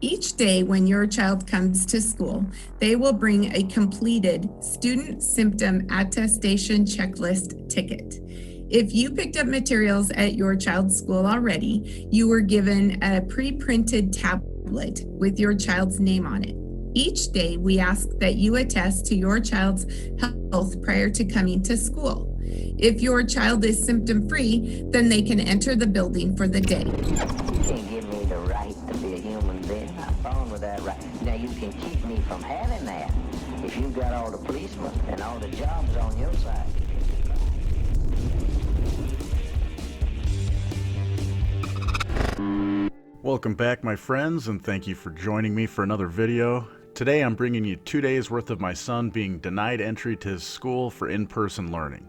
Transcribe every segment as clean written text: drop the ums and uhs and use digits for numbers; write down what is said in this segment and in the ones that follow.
Each day when your child comes to school, they will bring a completed student symptom attestation checklist ticket. If you picked up materials at your child's school already, you were given a pre-printed tablet with your child's name on it. Each day, we ask that you attest to your child's health prior to coming to school. If your child is symptom-free, then they can enter the building for the day. You can't give me the right to be a human being. I'm born with that right. Now, you can keep me from having that if you've got all the policemen and all the jobs on your side. Welcome back, my friends, and thank you for joining me for another video. Today I'm bringing you 2 days worth of my son being denied entry to his school for in-person learning.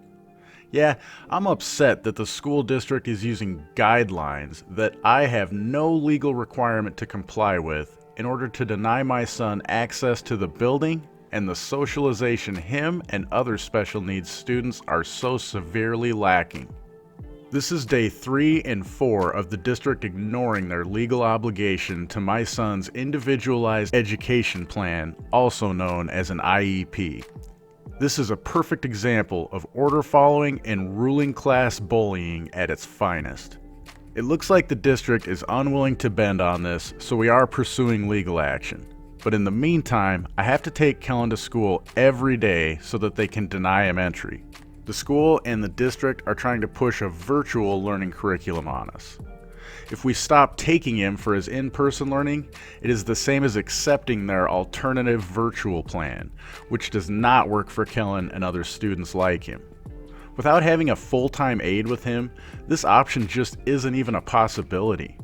Yeah, I'm upset that the school district is using guidelines that I have no legal requirement to comply with in order to deny my son access to the building and the socialization him and other special needs students are so severely lacking. This is day 3 and 4 of the district ignoring their legal obligation to my son's individualized education plan, also known as an IEP. This is a perfect example of order following and ruling class bullying at its finest. It looks like the district is unwilling to bend on this, so we are pursuing legal action. But in the meantime, I have to take Kellen to school every day so that they can deny him entry. The school and the district are trying to push a virtual learning curriculum on us. If we stop taking him for his in-person learning, it is the same as accepting their alternative virtual plan, which does not work for Kellen and other students like him. Without having a full-time aide with him, this option just isn't even a possibility.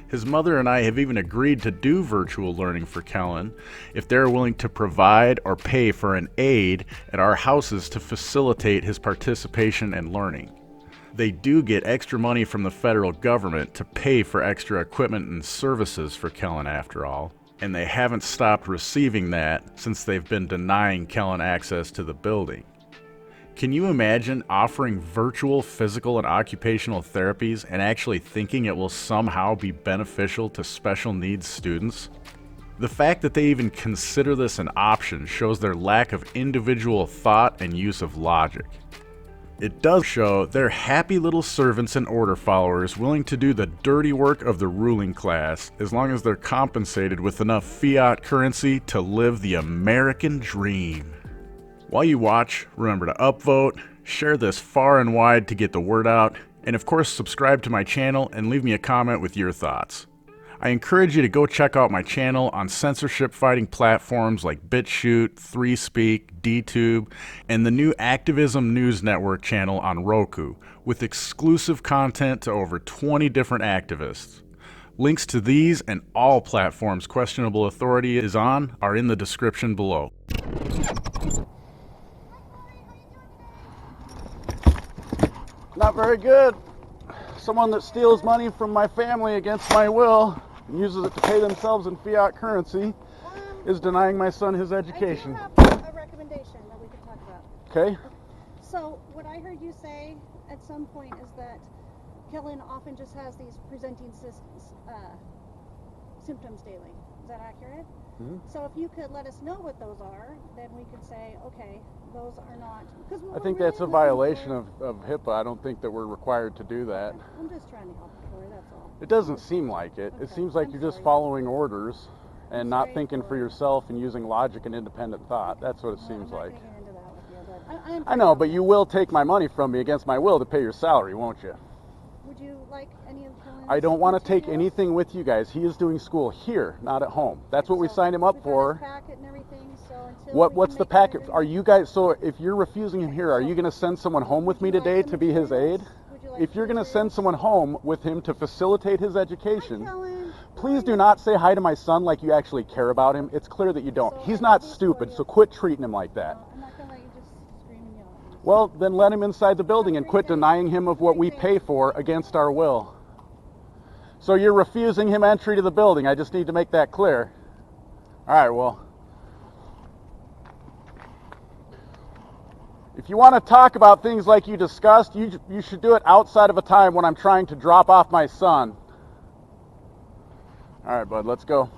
His mother and I have even agreed to do virtual learning for Kellen if they're willing to provide or pay for an aide at our houses to facilitate his participation and learning. They do get extra money from the federal government to pay for extra equipment and services for Kellen after all, and they haven't stopped receiving that since they've been denying Kellen access to the building. Can you imagine offering virtual physical and occupational therapies and actually thinking it will somehow be beneficial to special needs students? The fact that they even consider this an option shows their lack of individual thought and use of logic. It does show they're happy little servants and order followers willing to do the dirty work of the ruling class as long as they're compensated with enough fiat currency to live the American dream. While you watch, remember to upvote, share this far and wide to get the word out, and of course subscribe to my channel and leave me a comment with your thoughts. I encourage you to go check out my channel on censorship fighting platforms like BitChute, 3Speak, DTube, and the new Activism News Network channel on Roku, with exclusive content to over 20 different activists. Links to these and all platforms Questionable Authority is on are in the description below. Not very good. Someone that steals money from my family against my will and uses it to pay themselves in fiat currency is denying my son his education. I do have a recommendation that we could talk about. Okay? So what I heard you say at some point is that Kellen often just has these presenting symptoms daily. Is that accurate? Mm-hmm. So if you could let us know what those are, then we could say, okay, those are not. I think that's a violation of HIPAA. I don't think that we're required to do that. I'm just trying to help you, Corey, that's all. It doesn't seem like it. It seems like you're just following orders and not thinking for yourself and using logic and independent thought. That's what it seems like. I'm not getting into that with you, but I know, but you will take my money from me against my will to pay your salary, won't you? Would you like any of Kellen's I don't want to take materials? anything with you guys. He is doing school here, not at home. That's what we signed him up We've got for. his packet and everything, so until we What's can the make packet? everything- Are you guys, so if you're refusing him here, are you going to send someone home with me Would you today like to the be his aide? materials? Would you like If the you're going to send materials? someone home with him to facilitate his education, Hi, Kellen. please do not say hi to my son like you actually care about him. It's clear that you don't. So He's I not just stupid, told so you- quit treating him like that. I'm not going to let you just scream and yell at me. Well, then let him inside the building and quit denying him of what we pay for against our will. So you're refusing him entry to the building. I just need to make that clear. All right, well. If you want to talk about things like you discussed, you should do it outside of a time when I'm trying to drop off my son. All right, bud, let's go.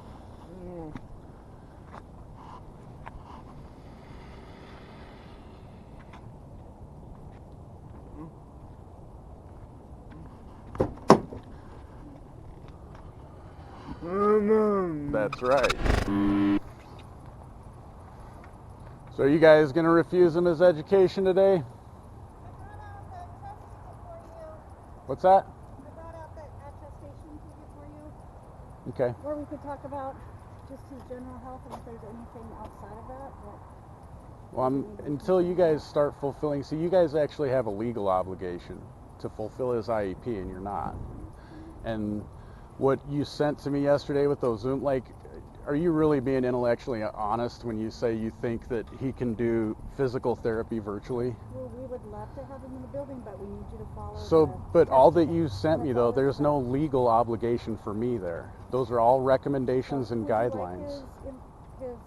That's right. So are you guys going to refuse him his education today? What's that? I brought out that attestation ticket for you, Okay. where we could talk about just his general health and if there's anything outside of that. Well, until you guys start fulfilling, see, you guys actually have a legal obligation to fulfill his IEP, and you're not. And what you sent to me yesterday with those Zoom, like, are you really being intellectually honest when you say you think that he can do physical therapy virtually? Well, we would love to have him in the building, but we need you to follow. So, but all that you steps. sent me though, That's all there's no legal obligation for me there. Those are all recommendations and Would you like guidelines. his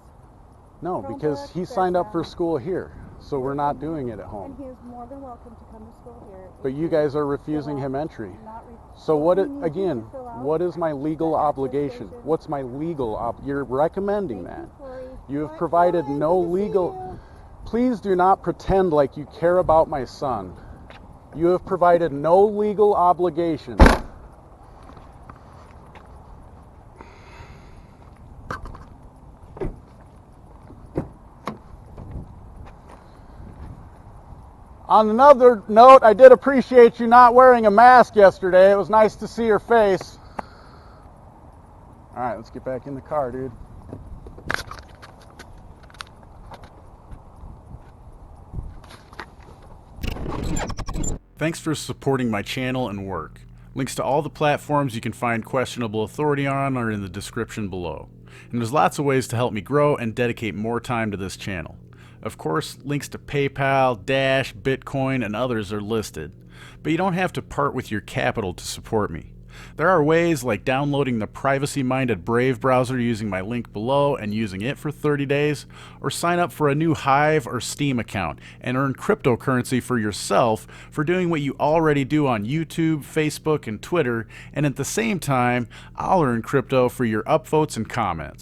No, because Chromebook, he there's signed up for that. school here, so we're not doing it at And home. he is more than welcome to come to school here. But you guys are refusing him entry. Not So what, we need you to again, fill out what is my legal the obligation? attestation. What's my legal you're recommending Thank that. you, Corey. You have Bye, provided Corey. no Good to see legal, you. please do not pretend like you care about my son. You have provided no legal obligation. On another note, I did appreciate you not wearing a mask yesterday. It was nice to see your face. All right, let's get back in the car, dude. Thanks for supporting my channel and work. Links to all the platforms you can find Questionable Authority on are in the description below. And there's lots of ways to help me grow and dedicate more time to this channel. Of course, links to PayPal, Dash, Bitcoin, and others are listed. But you don't have to part with your capital to support me. There are ways like downloading the privacy-minded Brave browser using my link below and using it for 30 days, or sign up for a new Hive or Steam account and earn cryptocurrency for yourself for doing what you already do on YouTube, Facebook, and Twitter, and at the same time, I'll earn crypto for your upvotes and comments.